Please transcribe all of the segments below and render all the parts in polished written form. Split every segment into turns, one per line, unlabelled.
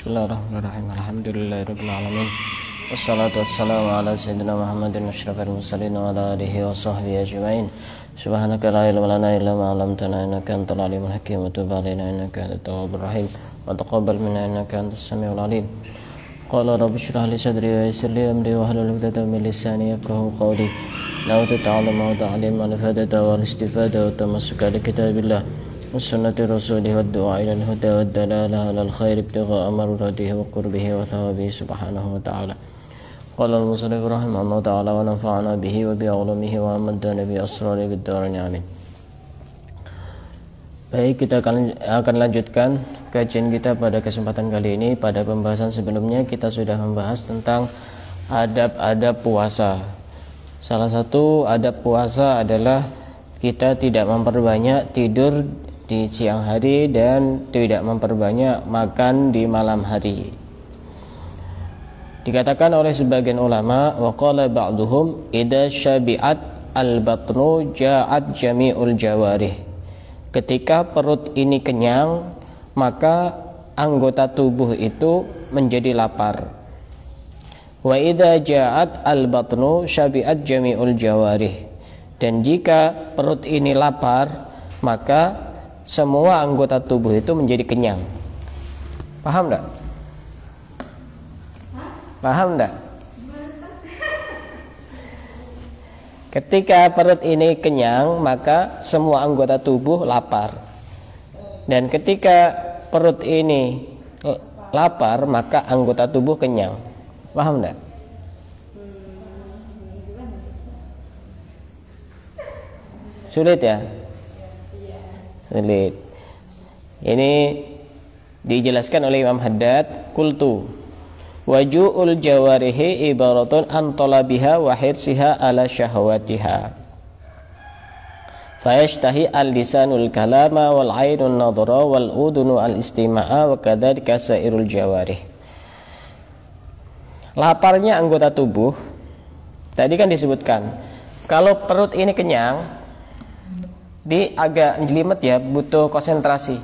Bismillahirrahmanirrahim. Alhamdulillahirabbil alamin. Wassalatu wassalamu ala sayyidina Muhammadin asyrafil mursalin wa ala alihi wa sahbihi ajmain. Subhanaka la ilma lana illa ma 'allamtana innaka antal alimul hakim wa tub 'alaina innaka antat tawwabur rahim wa taqabbal minna innaka antas samiul alim. Qala rabbi shrah li sadri wa yassir li amri wa hlul 'uqdatam min lisani yafqahu qawli. Nawaitu ta'alluma wa ta'lim wa al-fadata wal istifada wa tamassuka li kitabillah وسنة رسوله والدعاء إلى الهدى والدلالة على الخير ابتغاء مرضاته وقربه وثوابه سبحانه وتعالى. قال المصنف رحمه الله تعالى ونفعنا به وبعلومه وأمدنا بأسراره بالدارين آمين. Baik, kita akan lanjutkan kajian kita pada kesempatan kali ini. Pada pembahasan sebelumnya kita sudah membahas tentang adab-adab puasa. Salah satu adab puasa adalah kita tidak memperbanyak tidur di siang hari dan tidak memperbanyak makan di malam hari. Dikatakan oleh sebagian ulama, wa qala ba'duhum idza syabi'at al-batnu ja'at jami'ul jawarih. Ketika perut ini kenyang, maka anggota tubuh itu menjadi lapar. Wa idza ja'at al-batnu syabi'at jami'ul jawarih. Dan jika perut ini lapar, maka semua anggota tubuh itu menjadi kenyang. Paham enggak? Paham enggak? Ketika perut ini kenyang, maka semua anggota tubuh lapar. Dan ketika perut ini lapar, maka anggota tubuh kenyang. Paham enggak? Sulit ya? Sulit. Ini dijelaskan oleh Imam Haddad, qultu waju'ul jawarihi ibaratun an talabiha wa hirsiha ala syahwatiha. Fayashtahi al-lisanul kalama wal 'ainun nadhara wal udhunu al-istima'a wa kadzalika sairul jawarih. Laparnya anggota tubuh tadi kan disebutkan, kalau perut ini kenyang, di agak jelimet ya, butuh konsentrasi,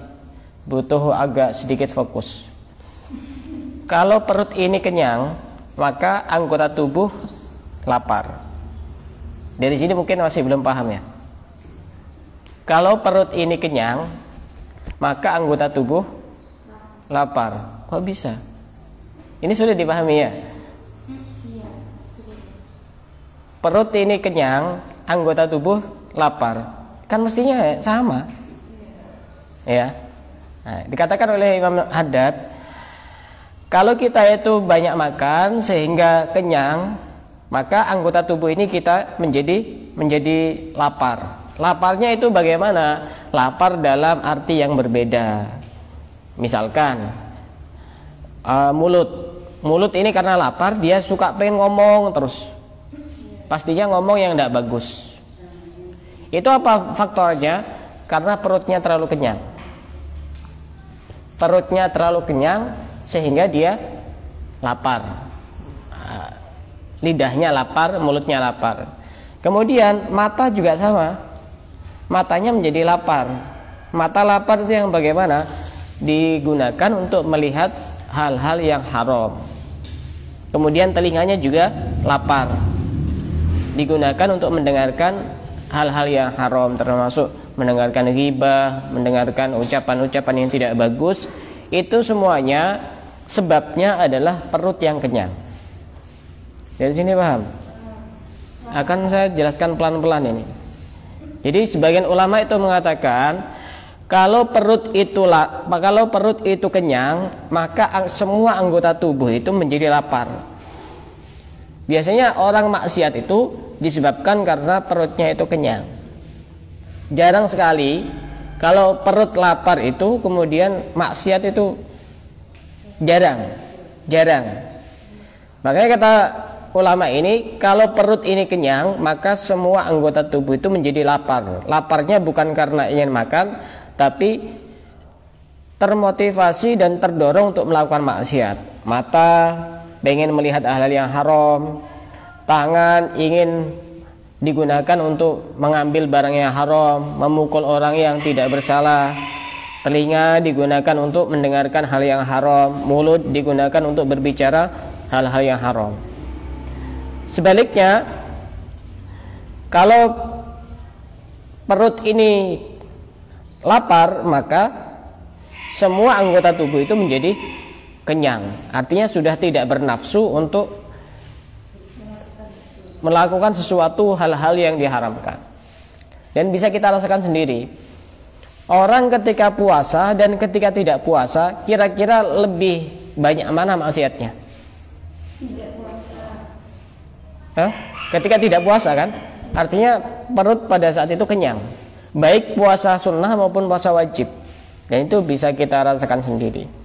butuh agak sedikit fokus. Kalau perut ini kenyang, maka anggota tubuh lapar. Dari sini mungkin masih belum paham ya. Kalau perut ini kenyang, maka anggota tubuh lapar. Kok bisa? Ini sudah dipahami ya. Perut ini kenyang, anggota tubuh lapar. Kan mestinya sama, ya. Nah, dikatakan oleh Imam Haddad, kalau kita itu banyak makan sehingga kenyang, maka anggota tubuh ini kita menjadi lapar. Laparnya itu bagaimana? Lapar dalam arti yang berbeda. Misalkan mulut ini karena lapar, dia suka pengen ngomong terus. Pastinya ngomong yang tidak bagus. Itu apa faktornya? Karena perutnya terlalu kenyang. Perutnya terlalu kenyang sehingga dia lapar. Lidahnya lapar, mulutnya lapar. Kemudian mata juga sama. Matanya menjadi lapar. Mata lapar itu yang bagaimana? Digunakan untuk melihat hal-hal yang haram. Kemudian telinganya juga lapar. Digunakan untuk mendengarkan hal-hal yang haram, termasuk mendengarkan ghibah, mendengarkan ucapan-ucapan yang tidak bagus. Itu semuanya sebabnya adalah perut yang kenyang. Dari sini paham? Akan saya jelaskan pelan-pelan ini. Jadi sebagian ulama itu mengatakan, kalau perut itu kenyang, maka semua anggota tubuh itu menjadi lapar. Biasanya orang maksiat itu disebabkan karena perutnya itu kenyang. Jarang sekali kalau perut lapar itu kemudian maksiat itu jarang. Makanya kata ulama ini, kalau perut ini kenyang, maka semua anggota tubuh itu menjadi lapar. Laparnya bukan karena ingin makan, tapi termotivasi dan terdorong untuk melakukan maksiat. Mata pengen melihat hal-hal yang haram, tangan ingin digunakan untuk mengambil barang yang haram, memukul orang yang tidak bersalah, telinga digunakan untuk mendengarkan hal yang haram, mulut digunakan untuk berbicara hal-hal yang haram. Sebaliknya, kalau perut ini lapar, maka semua anggota tubuh itu menjadi kenyang. Artinya sudah tidak bernafsu untuk melakukan sesuatu hal-hal yang diharamkan. Dan bisa kita rasakan sendiri, orang ketika puasa dan ketika tidak puasa, kira-kira lebih banyak mana maksiatnya?
Tidak puasa.
Ketika tidak puasa kan, artinya perut pada saat itu kenyang, baik puasa sunnah maupun puasa wajib. Dan itu bisa kita rasakan sendiri.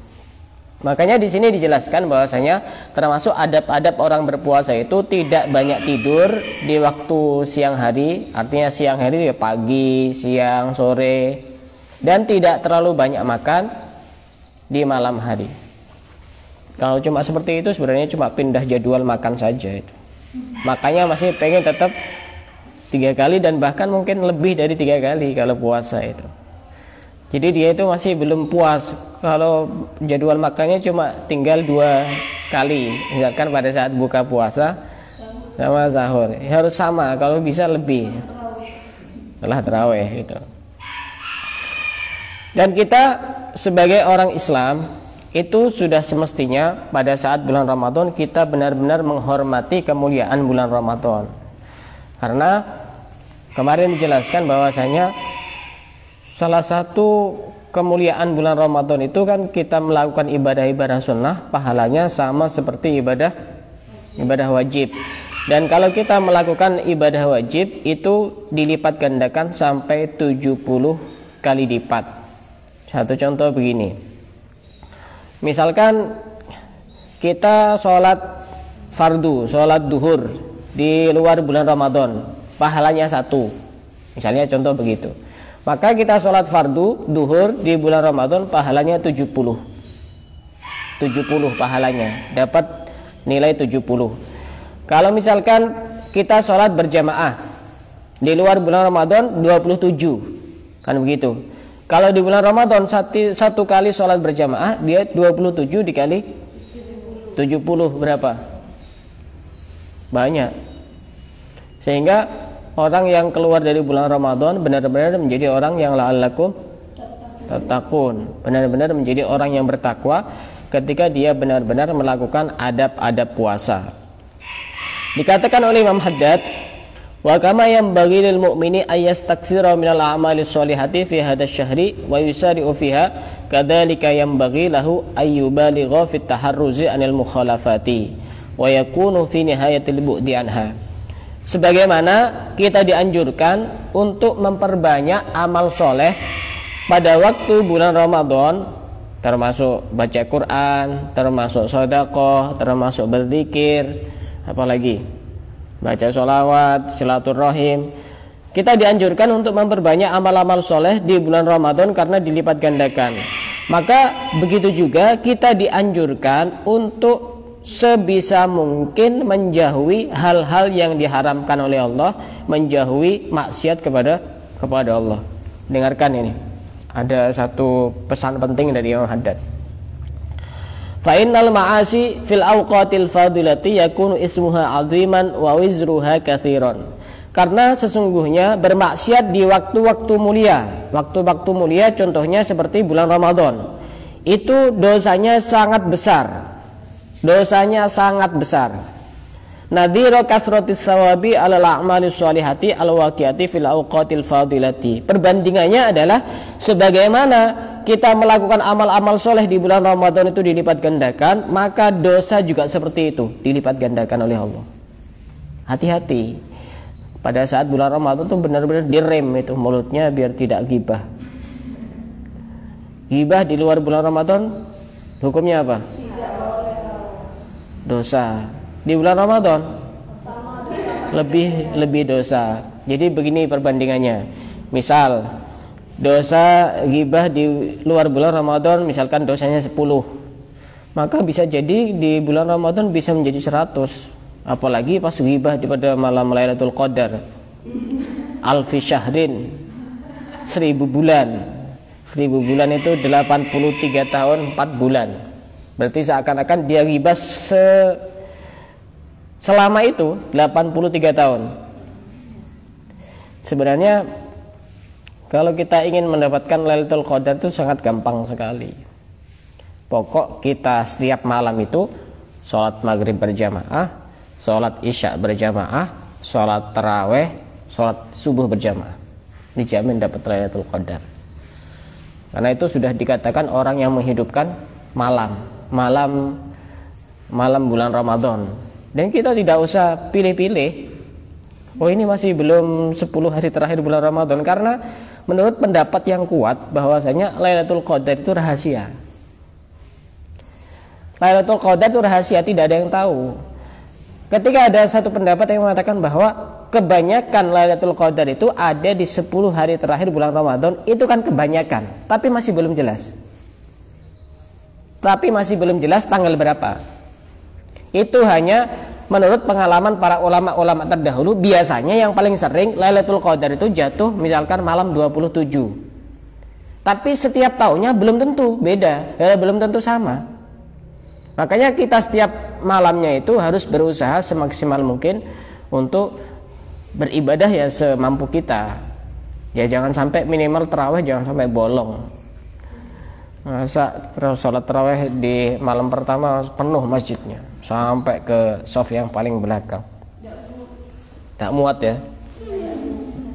Makanya di sini dijelaskan bahwasanya termasuk adab-adab orang berpuasa itu tidak banyak tidur di waktu siang hari, artinya siang hari ya pagi, siang, sore, dan tidak terlalu banyak makan di malam hari. Kalau cuma seperti itu sebenarnya cuma pindah jadwal makan saja itu. Makanya masih pengen tetap 3 kali dan bahkan mungkin lebih dari 3 kali kalau puasa itu. Jadi dia itu masih belum puas kalau jadwal makannya cuma tinggal 2 kali, misalkan pada saat buka puasa sama sahur. Harus sama, kalau bisa lebih setelah tarawih gitu. Dan kita sebagai orang Islam itu sudah semestinya pada saat bulan Ramadan kita benar-benar menghormati kemuliaan bulan Ramadan. Karena kemarin dijelaskan bahwasanya salah satu kemuliaan bulan Ramadan itu kan kita melakukan ibadah-ibadah sunnah, pahalanya sama seperti ibadah wajib. Dan kalau kita melakukan ibadah wajib itu dilipat gandakan sampai 70 kali lipat. Satu contoh begini, misalkan kita sholat fardu, sholat duhur di luar bulan Ramadan, pahalanya 1, misalnya contoh begitu. Maka kita sholat fardu duhur di bulan Ramadan pahalanya 70 pahalanya, dapat nilai 70. Kalau misalkan kita sholat berjamaah di luar bulan Ramadan 27, kan begitu. Kalau di bulan Ramadan satu kali sholat berjamaah, dia 27 dikali 70 berapa? Banyak. Sehingga orang yang keluar dari bulan Ramadan benar-benar menjadi orang yang la'allakum tattaqun, benar-benar menjadi orang yang bertakwa ketika dia benar-benar melakukan adab-adab puasa. Dikatakan oleh Imam Haddad, wa kama yanbaghi lil mu'mini ayastaksira minal a'mali sholihati fi hadzal syahri wa yusari'u fiha, kadzalika yanbaghi lahu ayyubaligha fit taharruzi anil mukhalafati wa yakunu fi nihayatil bu'di anha. Sebagaimana kita dianjurkan untuk memperbanyak amal soleh pada waktu bulan Ramadan, termasuk baca Quran, termasuk sedekah, termasuk berzikir, apalagi baca sholawat, silaturahim. Kita dianjurkan untuk memperbanyak amal-amal soleh di bulan Ramadan karena dilipat gandakan. Maka begitu juga kita dianjurkan untuk sebisa mungkin menjauhi hal-hal yang diharamkan oleh Allah, menjauhi maksiat kepada Allah. Dengarkan ini, ada satu pesan penting dari Imam Haddad. Fa innal ma'asi fil awqatil fadilati yakunu ismuha 'aziman wa wizruha katsiran. Karena sesungguhnya bermaksiat di waktu-waktu mulia, waktu-waktu mulia contohnya seperti bulan Ramadan, itu dosanya sangat besar. Dosanya sangat besar. Nadhira kasratis sawabi 'alal a'malis sholihati al-waqi'ati fil awqatil fadilati. Perbandingannya adalah sebagaimana kita melakukan amal-amal soleh di bulan Ramadan itu dilipat gandakan, maka dosa juga seperti itu dilipat gandakan oleh Allah. Hati-hati. Pada saat bulan Ramadan itu benar-benar direm itu mulutnya biar tidak ghibah. Ghibah di luar bulan Ramadan hukumnya apa? Dosa. Di bulan Ramadan lebih dosa. Jadi begini perbandingannya. Misal dosa ghibah di luar bulan Ramadan misalkan dosanya 10, maka bisa jadi di bulan Ramadan bisa menjadi 100. Apalagi pas ghibah pada malam Lailatul Qadar, alfi syahrin, 1000 bulan. 1000 bulan itu 83 tahun 4 bulan. Berarti seakan-akan dia ghibah selama itu 83 tahun. Sebenarnya kalau kita ingin mendapatkan Lailatul Qadar itu sangat gampang sekali. Pokok kita setiap malam itu sholat maghrib berjamaah, sholat isya berjamaah, sholat taraweh, sholat subuh berjamaah, dijamin dapat Lailatul Qadar. Karena itu sudah dikatakan orang yang menghidupkan malam bulan Ramadan. Dan kita tidak usah pilih-pilih. Oh, ini masih belum 10 hari terakhir bulan Ramadan, karena menurut pendapat yang kuat bahwasanya Lailatul Qadar itu rahasia. Lailatul Qadar itu rahasia, tidak ada yang tahu. Ketika ada satu pendapat yang mengatakan bahwa kebanyakan Lailatul Qadar itu ada di 10 hari terakhir bulan Ramadan, itu kan kebanyakan, tapi masih belum jelas. Tanggal berapa. Itu hanya menurut pengalaman para ulama-ulama terdahulu. Biasanya yang paling sering Lailatul Qadar itu jatuh misalkan malam 27. Tapi setiap tahunnya belum tentu beda, belum tentu sama. Makanya kita setiap malamnya itu harus berusaha semaksimal mungkin untuk beribadah ya semampu kita. Ya jangan sampai minimal tarawih jangan sampai bolong. Masa terus sholat tarawih di malam pertama penuh masjidnya sampai ke shaf yang paling belakang. Tak muat ya.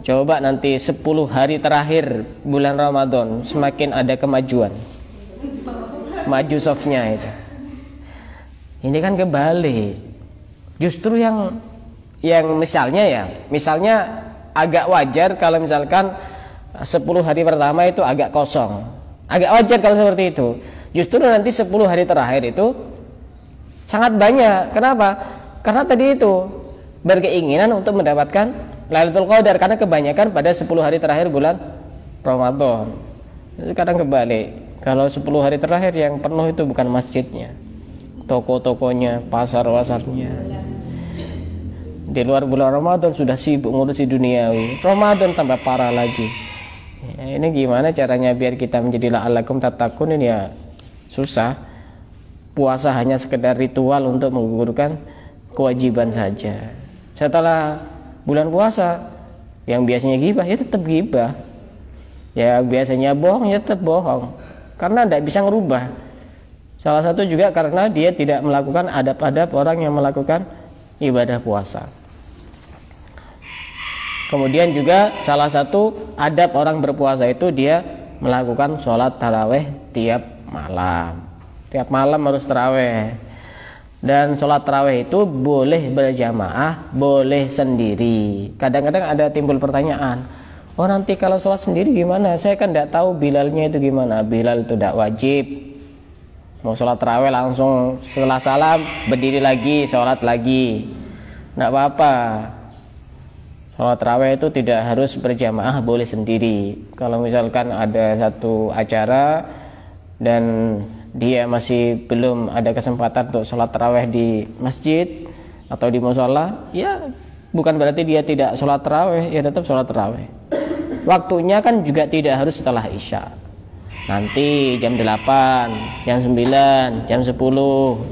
Coba nanti 10 hari terakhir bulan Ramadan semakin ada kemajuan. Maju shafnya itu. Ini kan kebalik. Justru yang misalnya agak wajar kalau misalkan 10 hari pertama itu agak kosong. Agak wajar kalau seperti itu. Justru nanti 10 hari terakhir itu sangat banyak. Kenapa? Karena tadi itu berkeinginan untuk mendapatkan Lailatul Qadar, karena kebanyakan pada 10 hari terakhir bulan Ramadan. Kadang kebalik. Kalau 10 hari terakhir yang penuh itu bukan masjidnya, toko-tokonya, pasar-pasarnya. Di luar bulan Ramadan sudah sibuk ngurusi duniawi, Ramadan tambah parah lagi. Ya, ini gimana caranya biar kita menjadi la'allakum tattaqun? Ini ya susah. Puasa hanya sekedar ritual untuk menggugurkan kewajiban saja. Setelah bulan puasa, yang biasanya ghibah ya tetap ghibah, ya biasanya bohong ya tetap bohong, karena tidak bisa ngerubah. Salah satu juga karena dia tidak melakukan adab-adab orang yang melakukan ibadah puasa. Kemudian juga salah satu adab orang berpuasa itu dia melakukan sholat taraweh tiap malam. Tiap malam harus taraweh. Dan sholat taraweh itu boleh berjamaah, boleh sendiri. Kadang-kadang ada timbul pertanyaan, oh nanti kalau sholat sendiri gimana? Saya kan tidak tahu Bilalnya itu gimana. Bilal itu tidak wajib. Mau sholat taraweh langsung setelah salam berdiri lagi, sholat lagi, tidak apa-apa. Sholat taraweh itu tidak harus berjamaah, boleh sendiri. Kalau misalkan ada satu acara dan dia masih belum ada kesempatan untuk sholat taraweh di masjid atau di mushola, ya bukan berarti dia tidak sholat taraweh, ya tetap sholat taraweh. Waktunya kan juga tidak harus setelah isya. Nanti jam 8, jam 9, jam 10,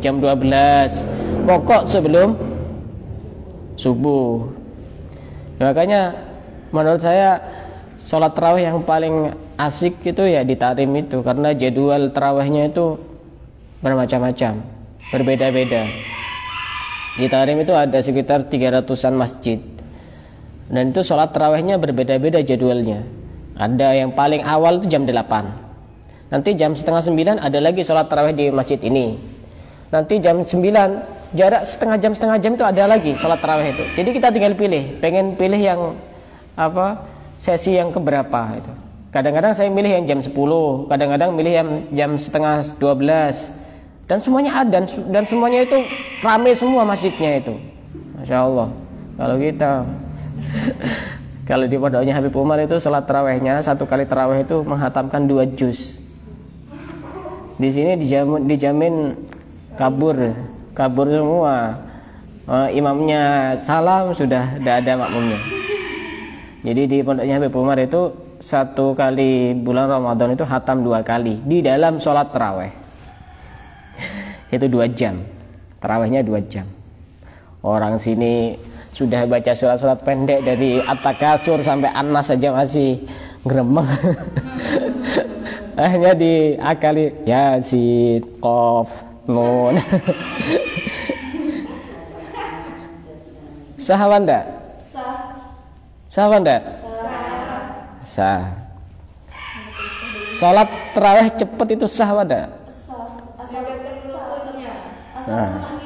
jam 12, pokok sebelum subuh. Makanya menurut saya sholat tarawih yang paling asik itu ya di Tarim itu, karena jadwal tarawihnya itu bermacam-macam, berbeda-beda. Di Tarim itu ada sekitar 300-an masjid, dan itu sholat tarawihnya berbeda-beda jadwalnya. Ada yang paling awal itu jam 8, nanti jam setengah 9 ada lagi sholat tarawih di masjid ini, nanti jam 9 jarak setengah jam itu ada lagi sholat tarawih itu. Jadi kita tinggal pilih, pengen pilih yang sesi yang keberapa itu. Kadang-kadang saya milih yang jam 10, kadang-kadang milih yang jam setengah 12, dan semuanya ada, dan semuanya itu ramai semua masjidnya itu. Masya Allah. Kalau kita kalau di pondoknya Habib Umar itu sholat tarawihnya satu kali tarawih itu menghatamkan 2 juz. Di sini dijamin kabur semua. Imamnya salam sudah tidak ada makmumnya. Jadi di pondoknya Habib Umar itu satu kali bulan Ramadan itu khatam 2 kali di dalam sholat taraweh. Itu 2 jam. Tarawehnya 2 jam. Orang sini sudah baca surat-surat pendek dari At-Takasur sampai An-Nas saja masih gremeng. Hanya diakali Yasin, Qaf, Nun. Sah apa enggak? Sah apa enggak? Sah. Salat tarawih cepet itu sah apa enggak? Nah,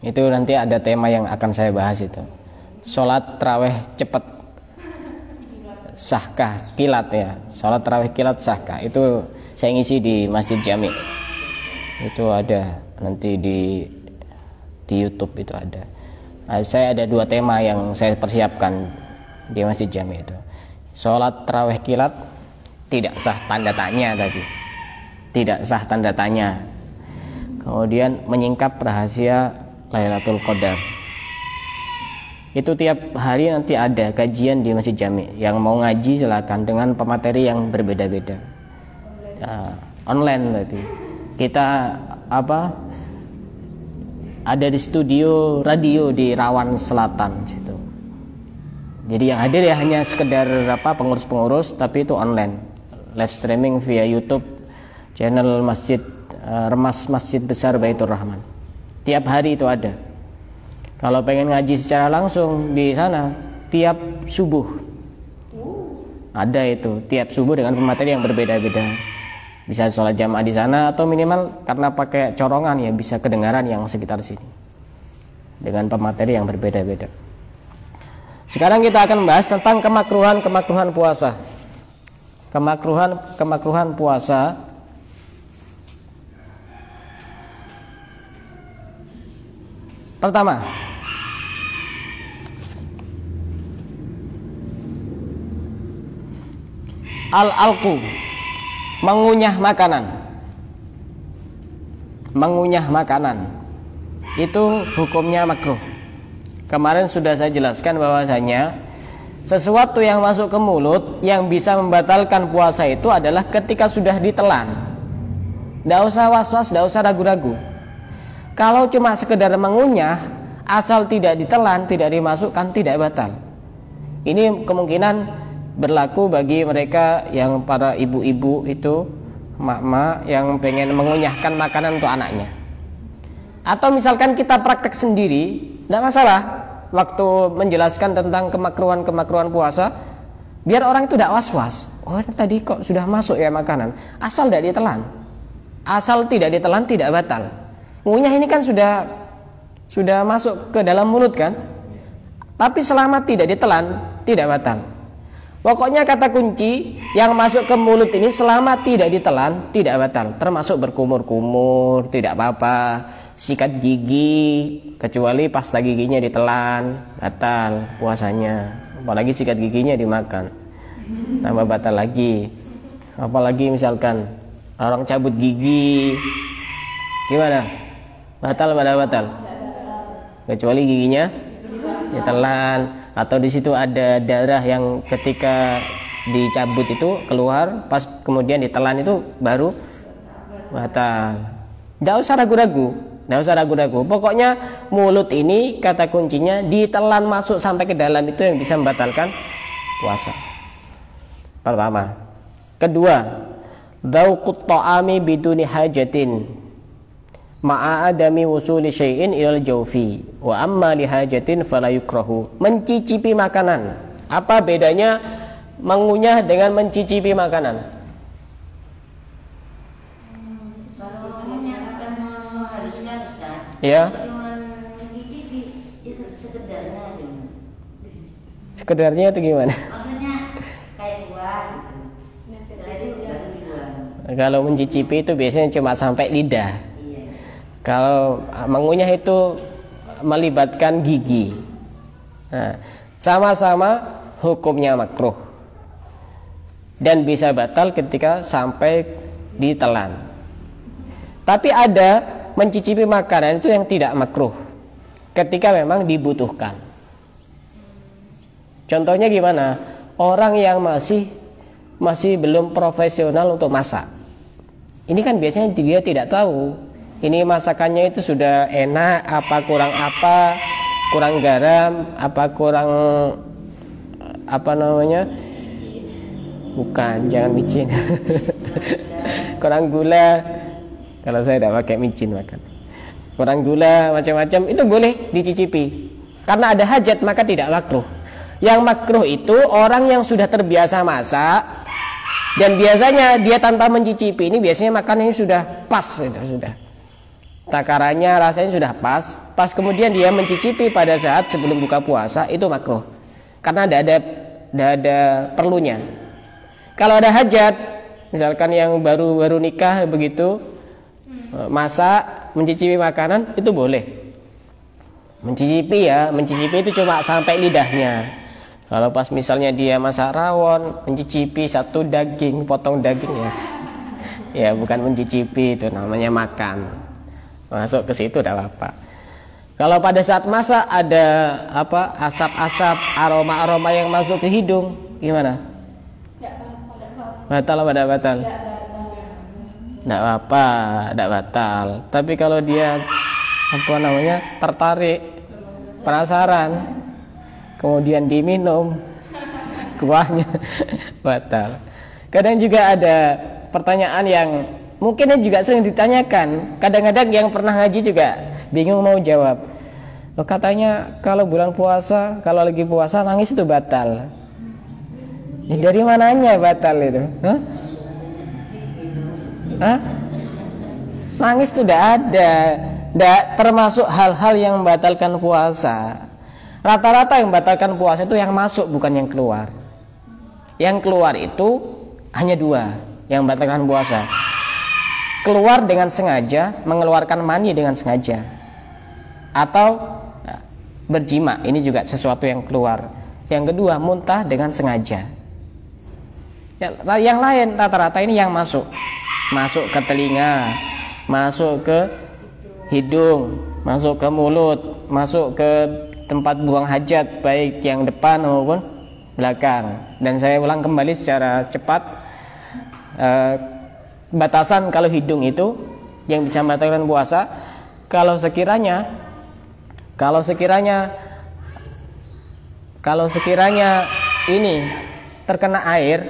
itu nanti ada tema yang akan saya bahas itu. Salat tarawih cepet sahkah? Kilat ya. Salat tarawih kilat sahkah? Itu saya ngisi di Masjid Jami. Itu ada nanti di YouTube itu ada. Saya ada 2 tema yang saya persiapkan di Masjid Jami itu. Salat tarawih kilat tidak sah, tanda tanya tadi. Tidak sah, tanda tanya. Kemudian menyingkap rahasia Lailatul Qadar. Itu tiap hari nanti ada kajian di Masjid Jami. Yang mau ngaji silakan dengan pemateri yang berbeda-beda. Online tadi. Kita ada di studio radio di Rawan Selatan situ. Jadi yang hadir ya hanya sekedar pengurus-pengurus, tapi itu online, live streaming via YouTube channel Masjid Remas Masjid Besar Baitur Rahman. Tiap hari itu ada. Kalau pengen ngaji secara langsung di sana tiap subuh ada itu, tiap subuh dengan pemateri yang berbeda-beda. Bisa sholat jamaah di sana atau minimal karena pakai corongan ya bisa kedengaran yang sekitar sini dengan pemateri yang berbeda-beda. Sekarang kita akan bahas tentang kemakruhan puasa. Kemakruhan puasa. Pertama, al-alqu, mengunyah makanan itu hukumnya makruh. Kemarin sudah saya jelaskan bahwasanya sesuatu yang masuk ke mulut yang bisa membatalkan puasa itu adalah ketika sudah ditelan. Tidak usah was-was, tidak usah ragu-ragu. Kalau cuma sekedar mengunyah asal tidak ditelan, tidak dimasukkan, tidak batal. Ini kemungkinan berlaku bagi mereka yang para ibu-ibu itu, mak-mak yang pengen mengunyahkan makanan untuk anaknya. Atau misalkan kita praktek sendiri, tidak masalah. Waktu menjelaskan tentang kemakruhan puasa, biar orang itu tidak was-was. Oh tadi kok sudah masuk ya makanan, asal tidak ditelan. Asal tidak ditelan tidak batal. Mengunyah ini kan sudah masuk ke dalam mulut kan. Tapi selama tidak ditelan tidak batal. Pokoknya kata kunci yang masuk ke mulut ini selama tidak ditelan tidak batal. Termasuk berkumur-kumur tidak apa-apa. Sikat gigi kecuali pasta giginya ditelan batal puasanya. Apalagi sikat giginya dimakan tambah batal lagi. Apalagi misalkan orang cabut gigi gimana? Batal pada batal. Kecuali giginya ditelan atau di situ ada darah yang ketika dicabut itu keluar, pas kemudian ditelan itu baru batal. Tidak usah ragu-ragu. Pokoknya mulut ini kata kuncinya ditelan masuk sampai ke dalam itu yang bisa membatalkan puasa. Pertama. Kedua, dzauqut ta'ami biduni hajatin ma'a adami wusuli syai'in ilal jawfi wa amma li hajatin fala yukrahu. Mencicipi makanan. Apa bedanya mengunyah dengan mencicipi makanan?
Kalau mengunyah kan harusnya Ustaz.
Ya.
Cuman mencicipi itu sekedarnya aja.
Sekedarnya itu gimana?
Maksudnya kayak buah gitu. Setelah itu baru dibuang.
Kalau mencicipi itu biasanya cuma sampai lidah. Kalau mengunyah itu melibatkan gigi. Nah, sama-sama hukumnya makruh dan bisa batal ketika sampai ditelan. Tapi ada mencicipi makanan itu yang tidak makruh ketika memang dibutuhkan. Contohnya gimana? orang yang masih belum profesional untuk masak. Ini kan biasanya dia tidak tahu ini masakannya itu sudah enak apa, kurang garam apa, kurang apa namanya, bukan, jangan micin. Kurang gula, kalau saya tidak pakai micin makan. Kurang gula, macam-macam, itu boleh dicicipi karena ada hajat, maka tidak makruh. Yang makruh itu orang yang sudah terbiasa masak dan biasanya dia tanpa mencicipi, ini biasanya makanannya sudah pas, sudah takarannya, rasanya sudah pas, kemudian dia mencicipi pada saat sebelum buka puasa, itu makruh karena tidak ada perlunya. Kalau ada hajat, misalkan yang baru nikah begitu, masak, mencicipi makanan, itu boleh. Mencicipi itu cuma sampai lidahnya. Kalau pas misalnya dia masak rawon, mencicipi satu daging, potong daging ya bukan mencicipi, itu namanya makan. Masuk ke situ tidak apa-apa. Kalau pada saat masak ada asap-asap, aroma-aroma yang masuk ke hidung, gimana? Batal apa tidak batal? Tidak apa, tidak batal. Tapi kalau dia tertarik, penasaran, kemudian diminum kuahnya, batal. Kadang juga ada pertanyaan yang mungkin juga sering ditanyakan. Kadang-kadang yang pernah ngaji juga bingung mau jawab. Katanya kalau bulan puasa, kalau lagi puasa nangis itu batal. Dari mananya batal itu? Nangis itu tidak ada, tidak termasuk hal-hal yang membatalkan puasa. Rata-rata yang membatalkan puasa itu yang masuk, bukan yang keluar. Yang keluar itu hanya dua yang membatalkan puasa. Keluar dengan sengaja, mengeluarkan mani dengan sengaja, atau berjima, ini juga sesuatu yang keluar. Yang kedua, muntah dengan sengaja. Yang lain rata-rata ini yang masuk ke telinga, masuk ke hidung, masuk ke mulut, masuk ke tempat buang hajat, baik yang depan maupun belakang. Dan saya ulang kembali secara cepat, batasan kalau hidung itu yang bisa membatalkan puasa, kalau sekiranya ini terkena air,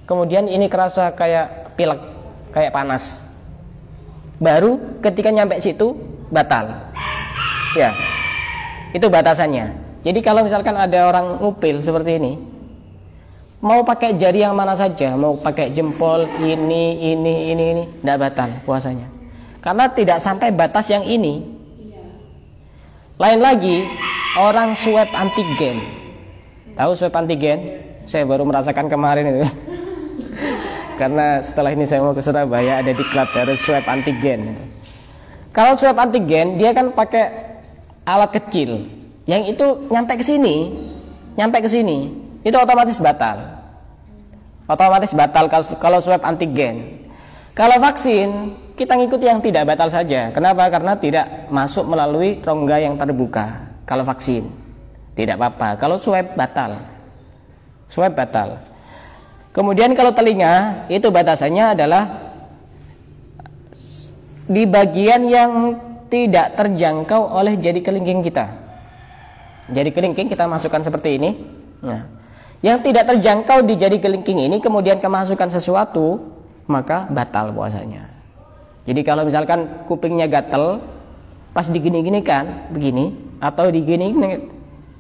kemudian ini kerasa kayak pilek, kayak panas, baru ketika nyampe situ batal. Ya, itu batasannya. Jadi kalau misalkan ada orang ngupil seperti ini, mau pakai jari yang mana saja, mau pakai jempol, ini, tidak batal puasanya, karena tidak sampai batas yang ini. Lain lagi, orang swab antigen. Tahu swab antigen? Saya baru merasakan kemarin itu. Karena setelah ini saya mau ke Surabaya, ada diklat dari swab antigen. Kalau swab antigen, dia kan pakai alat kecil, yang itu nyampe ke sini, itu otomatis batal. Kalau swab antigen. Kalau vaksin, kita ngikut yang tidak batal saja. Kenapa? Karena tidak masuk melalui rongga yang terbuka. Kalau vaksin tidak apa-apa. Kalau swab batal. Kemudian kalau telinga, itu batasannya adalah di bagian yang tidak terjangkau oleh jari kelingking kita. Jari kelingking kita masukkan seperti ini. Nah, yang tidak terjangkau di jari kelingking ini kemudian kemasukan sesuatu, maka batal puasanya. Jadi kalau misalkan kupingnya gatel, pas digini-ginikan begini, atau digini,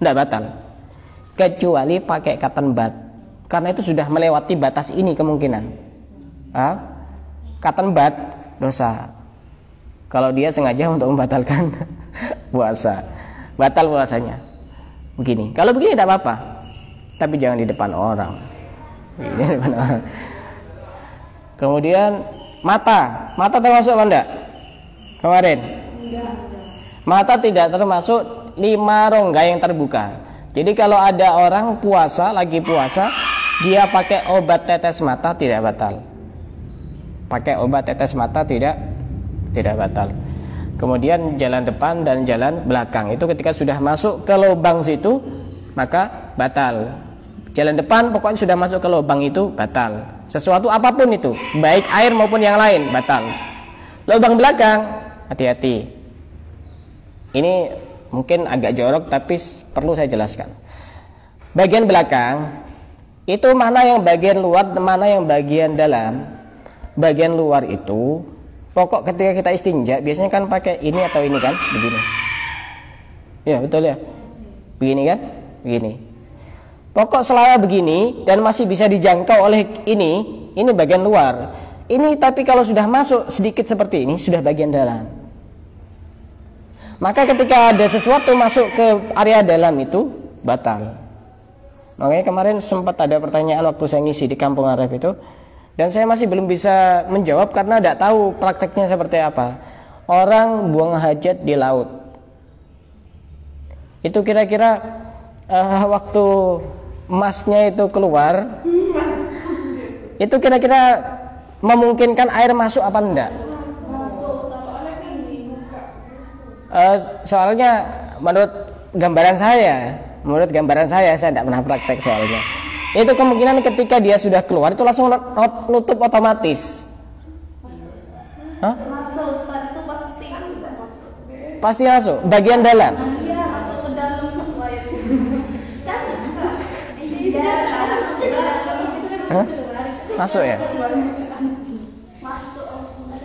tidak batal, kecuali pakai cotton bud, karena itu sudah melewati batas ini kemungkinan. Cotton bud dosa. Kalau dia sengaja untuk membatalkan puasa, batal puasanya. Begini, kalau begini tidak apa-apa, tapi jangan di depan orang. Kemudian mata termasuk apa enggak? Kemarin mata tidak termasuk 5 rongga yang terbuka. Jadi kalau ada orang lagi puasa, dia pakai obat tetes mata tidak batal. Pakai obat tetes mata tidak batal. kemudian jalan depan dan jalan belakang. Itu ketika sudah masuk ke lubang situ maka batal. Jalan depan pokoknya sudah masuk ke lubang itu batal. Sesuatu apapun itu, baik air maupun yang lain batal. Lubang belakang, hati-hati. Ini mungkin agak jorok tapi perlu saya jelaskan. Bagian belakang itu mana yang bagian luar, mana yang bagian dalam. Bagian luar itu pokok ketika kita istinja biasanya kan pakai ini atau ini kan, begini. Ya betul ya, begini kan, begini. Pokok selama begini dan masih bisa dijangkau oleh ini bagian luar. Ini tapi kalau sudah masuk sedikit seperti ini sudah bagian dalam. Maka ketika ada sesuatu masuk ke area dalam itu batal. Makanya kemarin sempat ada pertanyaan waktu saya ngisi di Kampung Arif itu, dan saya masih belum bisa menjawab karena tidak tahu prakteknya seperti apa. Orang buang hajat di laut. Itu kira-kira waktu emasnya itu keluar, itu kira-kira memungkinkan air masuk apa enggak? Soalnya menurut gambaran saya tidak pernah praktek soalnya. Itu kemungkinan ketika dia sudah keluar itu langsung nutup otomatis. Hah?
Masuk, Ustaz, itu
Pasti masuk. Bagian dalam.
Iya, masuk ke dalam air. Iya, masuk ke dalam.
Hah? Masuk ya?
Masuk.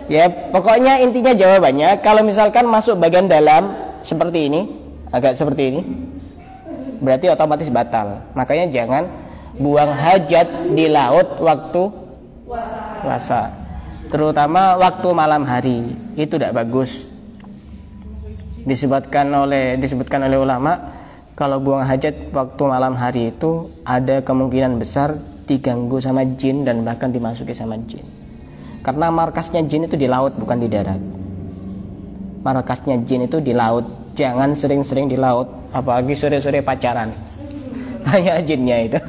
Ya, pokoknya intinya jawabannya kalau misalkan masuk bagian dalam seperti ini, agak seperti ini, berarti otomatis batal. Makanya jangan buang hajat di laut waktu puasa. Terutama waktu malam hari. Itu tidak bagus. Disebutkan oleh ulama, kalau buang hajat waktu malam hari itu ada kemungkinan besar diganggu sama jin dan bahkan dimasuki sama jin. Karena markasnya jin itu di laut bukan di darat. Markasnya jin itu di laut. Jangan sering-sering di laut, apalagi sore-sore pacaran. Hanya jinnya itu.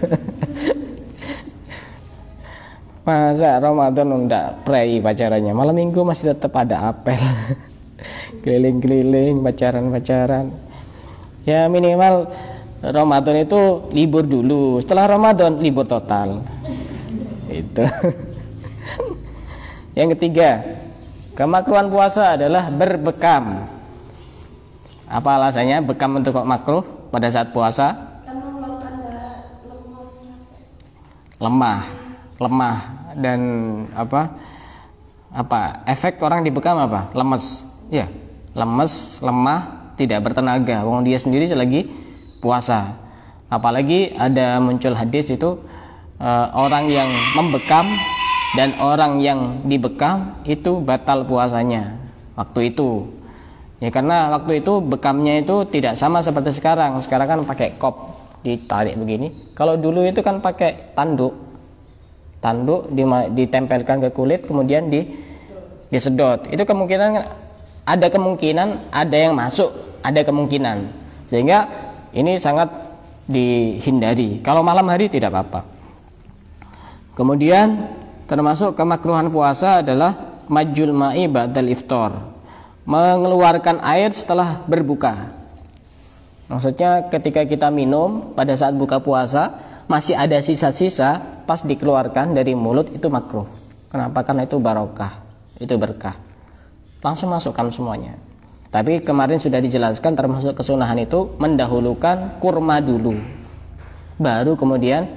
Masa Ramadan enggak pray pacarannya, malam minggu masih tetap ada apel. Keliling-keliling pacaran-pacaran. Ya minimal Ramadan itu libur dulu, setelah Ramadan libur total. Itu. Yang ketiga, kemakruhan puasa adalah berbekam. Apa alasannya bekam untuk kok makruh pada saat puasa? Lemah dan apa efek orang dibekam apa? Lemes. Ya, lemes, lemah, tidak bertenaga. Wong dia sendiri lagi puasa. Apalagi ada muncul hadis itu orang yang membekam dan orang yang dibekam itu batal puasanya waktu itu. Ya karena waktu itu bekamnya itu tidak sama seperti sekarang. Sekarang kan pakai kop, ditarik begini. Kalau dulu itu kan pakai tanduk ditempelkan ke kulit kemudian disedot. Itu ada kemungkinan ada yang masuk, ada kemungkinan. Sehingga ini sangat dihindari. Kalau malam hari tidak apa-apa. Kemudian termasuk kemakruhan puasa adalah majul ma'i ba'dal iftar, mengeluarkan air setelah berbuka. Maksudnya ketika kita minum pada saat buka puasa masih ada sisa-sisa, pas dikeluarkan dari mulut itu makruh. Kenapa? Karena itu barokah, itu berkah. Langsung masukkan semuanya. Tapi kemarin sudah dijelaskan termasuk kesunahan itu mendahulukan kurma dulu, baru kemudian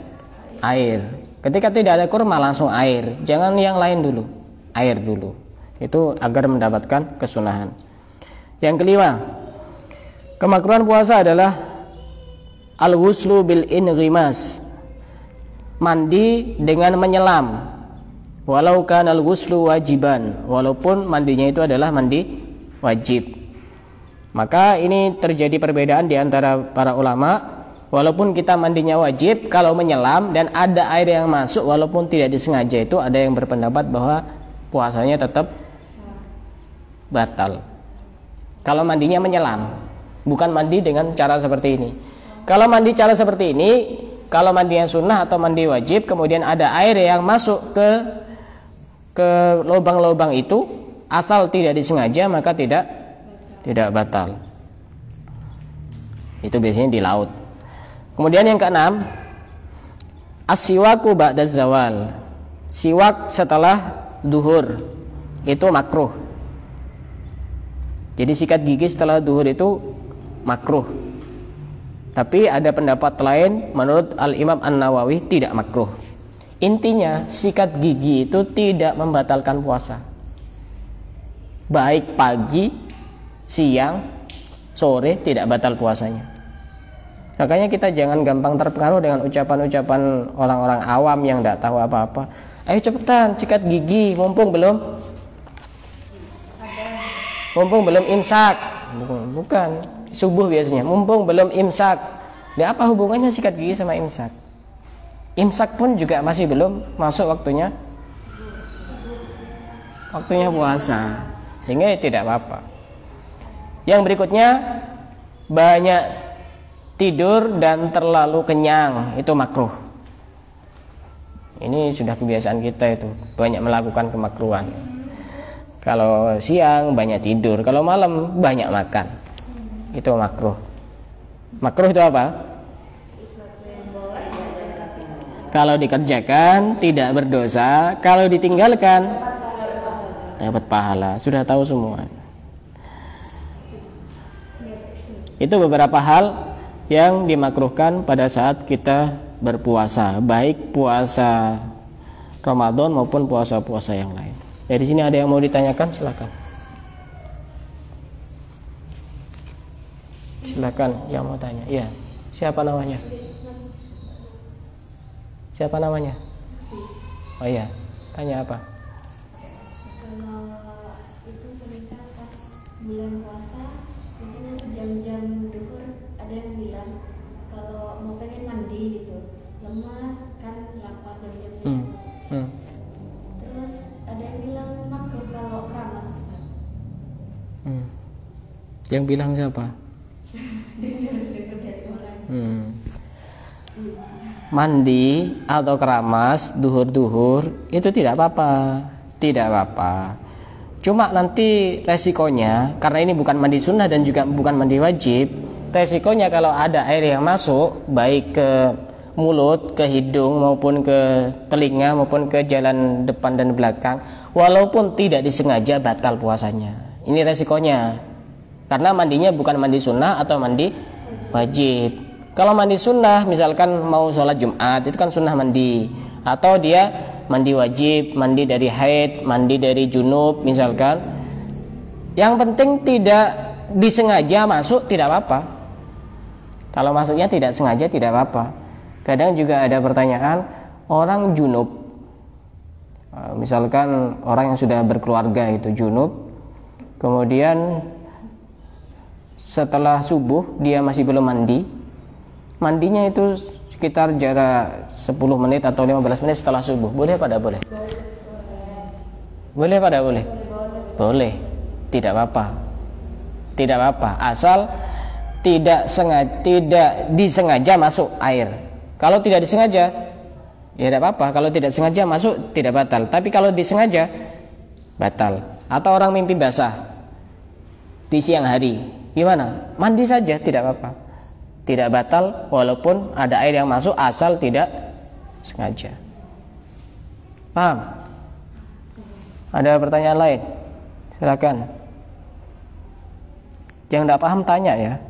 air. Ketika tidak ada kurma langsung air, jangan yang lain dulu, air dulu. Itu agar mendapatkan kesunahan. Yang kelima, kemakruhan puasa adalah al-ghuslu bil ingrimas, mandi dengan menyelam. Walau kan al-ghuslu wajiban, walaupun mandinya itu adalah mandi wajib. Maka ini terjadi perbedaan di antara para ulama. Walaupun kita mandinya wajib, kalau menyelam dan ada air yang masuk walaupun tidak disengaja, itu ada yang berpendapat bahwa puasanya tetap batal. Kalau mandinya menyelam, bukan mandi dengan cara seperti ini. Kalau mandi cara seperti ini, kalau mandinya sunnah atau mandi wajib, kemudian ada air yang masuk ke lubang-lubang itu, asal tidak disengaja maka tidak tidak batal. Itu biasanya di laut. Kemudian yang keenam, as-siwaku ba'da zawal. Siwak setelah duhur itu makruh. Jadi sikat gigi setelah duhur itu makruh. Tapi ada pendapat lain, menurut Al-Imam An-Nawawi tidak makruh. Intinya sikat gigi itu tidak membatalkan puasa, baik pagi, siang, sore tidak batal puasanya. Makanya kita jangan gampang terpengaruh dengan ucapan-ucapan orang-orang awam yang tidak tahu apa-apa. Ayo cepetan sikat gigi, mumpung belum imsak. Bukan, subuh biasanya, mumpung belum imsak. Dan apa hubungannya sikat gigi sama imsak? Imsak pun juga masih belum masuk waktunya puasa, sehingga tidak apa-apa. Yang berikutnya, banyak tidur dan terlalu kenyang, itu makruh. Ini sudah kebiasaan kita, itu banyak melakukan kemakruhan. Kalau siang banyak tidur, kalau malam banyak makan, itu makruh. Makruh itu apa? Kalau dikerjakan tidak berdosa, kalau ditinggalkan dapat pahala. Sudah tahu semua. Itu beberapa hal yang dimakruhkan pada saat kita berpuasa, baik puasa Ramadan maupun puasa-puasa yang lain. Dari sini ada yang mau ditanyakan? Silakan yang mau tanya. Iya. Siapa namanya? Oh iya, tanya apa?
Kalau itu semisal pas bulan puasa, biasanya jam-jam duhur ada yang bilang kalau mau pengen mandi gitu, lemas kan lapar jam-jam itu. Terus ada yang bilang makruh kalau keramas, Ustaz.
Yang bilang siapa?
Dengar dari orang.
Mandi atau keramas duhur-duhur itu tidak apa-apa. Cuma nanti resikonya, karena ini bukan mandi sunnah dan juga bukan mandi wajib, resikonya kalau ada air yang masuk baik ke mulut, ke hidung maupun ke telinga maupun ke jalan depan dan belakang, walaupun tidak disengaja batal puasanya. Ini resikonya, karena mandinya bukan mandi sunnah atau mandi wajib. Kalau mandi sunnah, misalkan mau sholat Jumat, itu kan sunnah mandi. Atau dia mandi wajib, mandi dari haid, mandi dari junub misalkan. Yang penting tidak disengaja masuk, tidak apa-apa. Kalau masuknya tidak sengaja, tidak apa-apa. Kadang juga ada pertanyaan, orang junub, misalkan orang yang sudah berkeluarga itu junub, kemudian setelah subuh dia masih belum mandi. Mandinya itu sekitar jarak 10 menit atau 15 menit setelah subuh. Boleh pada boleh? Boleh pada boleh? Boleh. Tidak apa-apa. Tidak apa-apa. Asal tidak disengaja masuk air. Kalau tidak disengaja, ya tidak apa-apa. Kalau tidak sengaja masuk tidak batal. Tapi kalau disengaja batal. Atau orang mimpi basah di siang hari, gimana? Mandi saja tidak apa-apa. Tidak batal walaupun ada air yang masuk asal tidak sengaja. Paham? Ada pertanyaan lain? Silakan. Yang tidak paham tanya ya.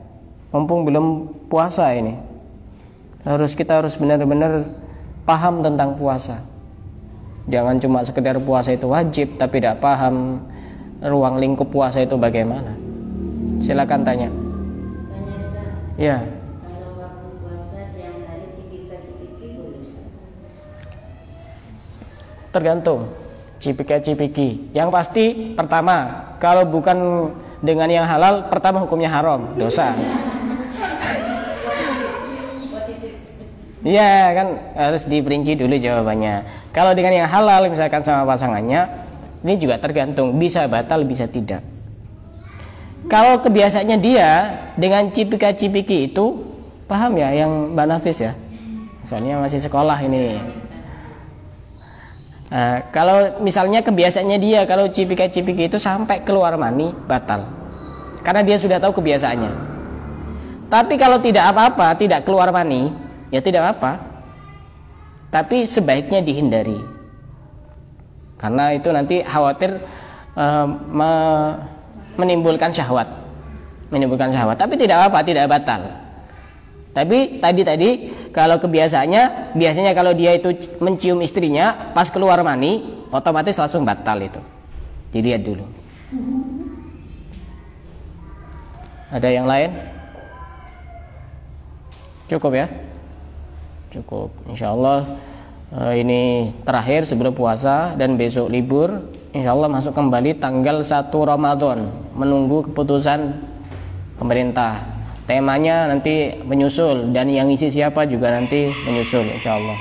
Mumpung belum puasa ini. Kita harus benar-benar paham tentang puasa. Jangan cuma sekedar puasa itu wajib tapi tidak paham ruang lingkup puasa itu bagaimana. Silakan tanya. Ya. Tergantung cipika-cipiki. Yang pasti pertama, kalau bukan dengan yang halal, pertama hukumnya haram, dosa. Iya kan, harus diperinci dulu jawabannya. Kalau dengan yang halal, misalkan sama pasangannya, ini juga tergantung, bisa batal, bisa tidak. Kalau kebiasaannya dia dengan cipika-cipiki itu, paham ya yang Mbak Nafis ya? Soalnya masih sekolah ini. Kalau misalnya kebiasaannya dia kalau cipika-cipiki itu sampai keluar mani batal. karena dia sudah tahu kebiasaannya. Tapi kalau tidak apa-apa, tidak keluar mani, ya tidak apa-apa. Tapi sebaiknya dihindari, karena itu nanti khawatir menimbulkan syahwat, tapi tidak apa-apa, tidak batal. Tapi tadi kalau kebiasaannya, biasanya kalau dia itu mencium istrinya pas keluar mani, otomatis langsung batal itu. Dilihat dulu. Ada yang lain? Cukup ya? Cukup. Insyaallah ini terakhir sebelum puasa dan besok libur. Insyaallah masuk kembali tanggal 1 Ramadan, menunggu keputusan pemerintah. Temanya nanti menyusul, dan yang isi siapa juga nanti menyusul insyaallah.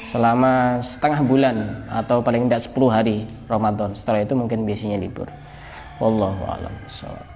Selama setengah bulan atau paling tidak 10 hari Ramadan. Setelah itu mungkin biasanya libur. Wallahu a'lam bishawab.